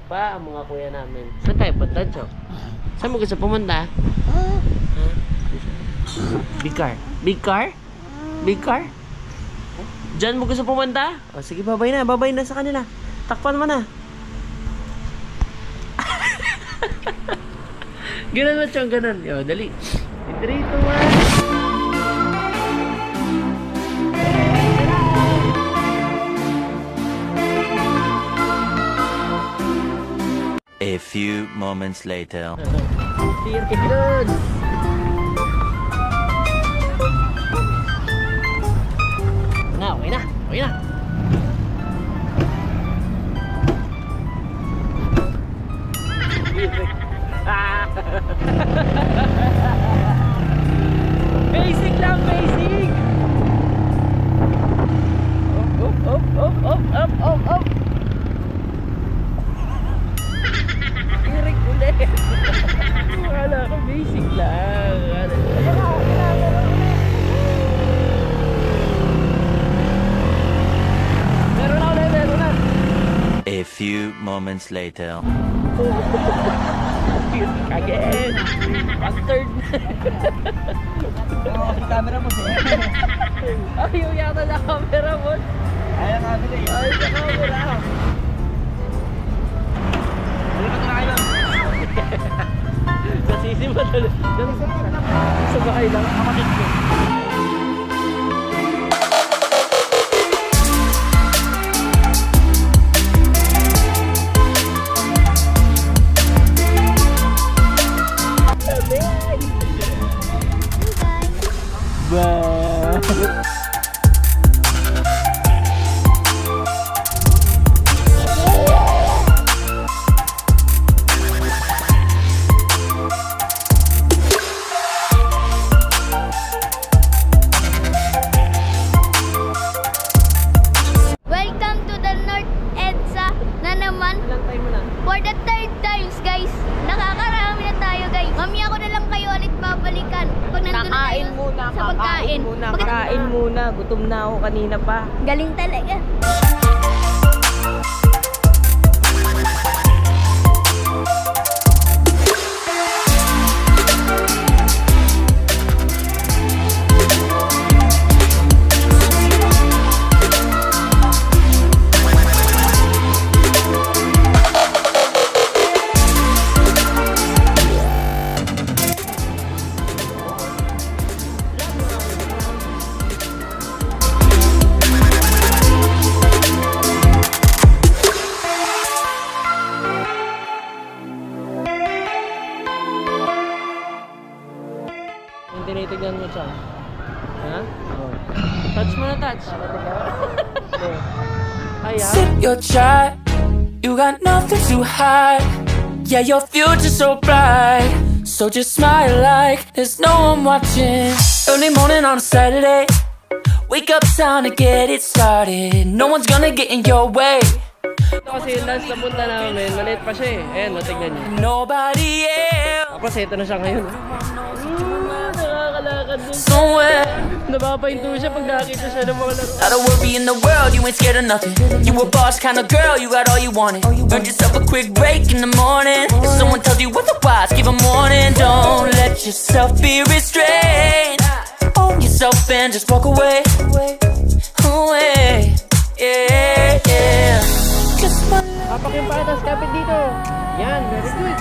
pa ang mga kuya namin. Saan tayo punta, Chok? Saan mo gusto pumunta? Big car? Big car? Big car? Diyan mo gusto pumunta? O sige, babay na sa kanila. Takpan mo na. Ganun mo, Chong, ganun. Yo, dali. 3, 2, 1. A few moments later. Tirkidon! Okay na. Basic lang, basic! Up! Tirik ulit! Wala ka, basic lang. Meron na. A few moments later. Again! Bastard! Camera mo siya. Ayaw yata na camera mo. Ayaw camera eh. Ayaw sa camera. Hindi ka tayo. Nasisi mo tuloy. Sa bahay lang. Kapatid ko. Welcome to the North EDSA na naman. Ilang time mo na? For the third times, guys. Nakakarami na tayo, guys. Mamaya ko na lang kayo ulit babalikan. Pag nandun na tayo sa pagkain. Kakain muna. Gutom na ako kanina pa. Galing talaga. Tinitignan mo siya. Ha? Oh. Touch mo na, touch. Ayan. Sip your chai, you got nothing to hide. Yeah, your future's so bright. So just smile like there's no one watching. Early morning on a Saturday, wake up, time to get it started. No one's gonna get in your way. Ito kasi last na punta namin, maliit pa siya eh. Ayan, matignan niyo. Nobody else. Tapos ito na siya ngayon. Nakakalakad din. Somewhere. Napapahinto siya pag nakita siya ng mga laro. Not a worry in the world, you ain't scared of nothing. You a boss kind of girl, you got all you wanted. Earned yourself a quick break in the morning. If someone tells you otherwise, give them warning. Don't let yourself be restrained. Own yourself and just walk away. Away. Yeah, yeah. Just one. Apak yung patas, kapit dito. Yan, very good.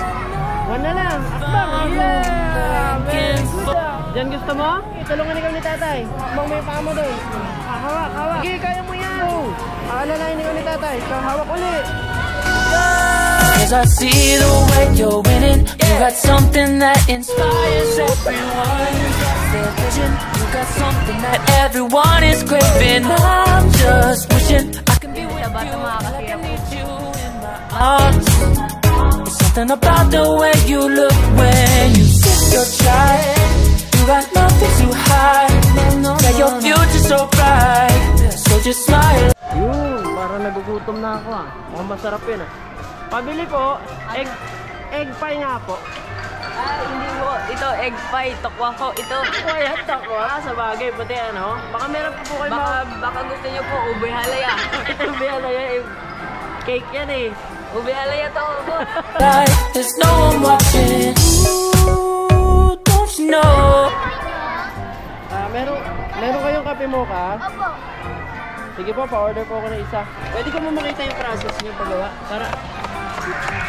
One na lang. Akbang. Yeah. Very good. Diyan gusto mo? Itulungan ikaw ni tatay. Akbang may paa mo doon. Hawak. Sige, kaya mo yan. Aalalain ikaw ni tatay. Hawak ulit. Cause I see the way you're winning. You got something that inspires everyone. You got that vision. You got something that everyone is craving. I'm just wishing I can be with you like I need you in my arms. It's something about the way you look when you sip your chai. You got nothing to hide. Yeah, your future's so bright. So just smile. Yun, parang nagugutom na ako ah. Mukhang masarap yun ah. Pabili po, egg pie nga po. Hindi po. Ito, egg pie. Tokwa ko. Ito. Kaya takwa, sa bagay, pati ano. Baka meron pa po kayo Baka gusto niyo po, ube halaya. Ube halaya, cake yan eh. Ubihalaya to ako. Like there's no one watching. Ooh, don't you know? Meron kayong kape mocha? Opo. Sige po, pa-order po ako ng isa. Pwede ko mo makita yung process niyo paggawa? Para,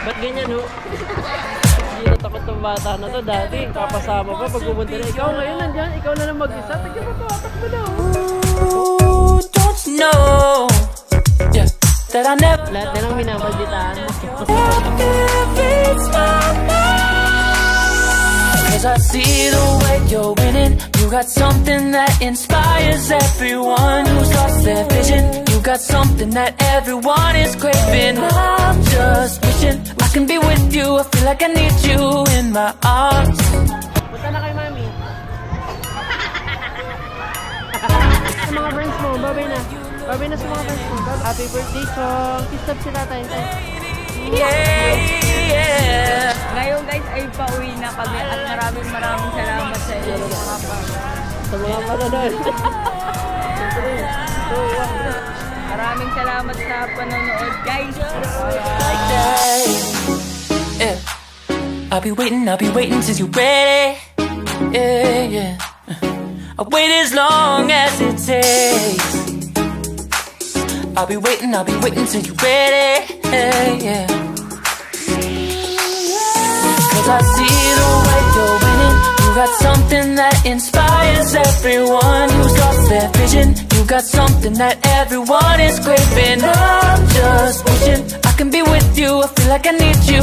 ba't ganyan ho? Hindi natakot ng bata na to dati. Papasama pa pag pumunta na. Ikaw ngayon nandyan, ikaw na lang mag-isa. Tignan mo to, takbo daw. Ooh, don't you know? Yeah, that I never. Lahat na lang minamagditaan mo. Cause I see the way you're winning. You got something that inspires everyone who's lost their vision. You got something that everyone is craving. I'm just wishing I can be with you. I feel like I need you in my arms. Punta na kay mami. Sa mga friends mo, babay na. Babay na sa mga friends mo. Happy birthday, Chong. Kiss up si tatay. Yeah. Ngayon guys ay pauwi na kami at maraming salamat sa inyo mga fans. Sa mga panonood. Maraming salamat sa panonood guys. Yeah. I'll be waiting till you're ready. Yeah, yeah. I'll wait as long as it takes. I'll be waiting till you're ready. Yeah. Cause I see the way you're winning. You got something that inspires everyone who's lost their vision. You got something that everyone is craving. I'm just wishing I can be with you. I feel like I need you.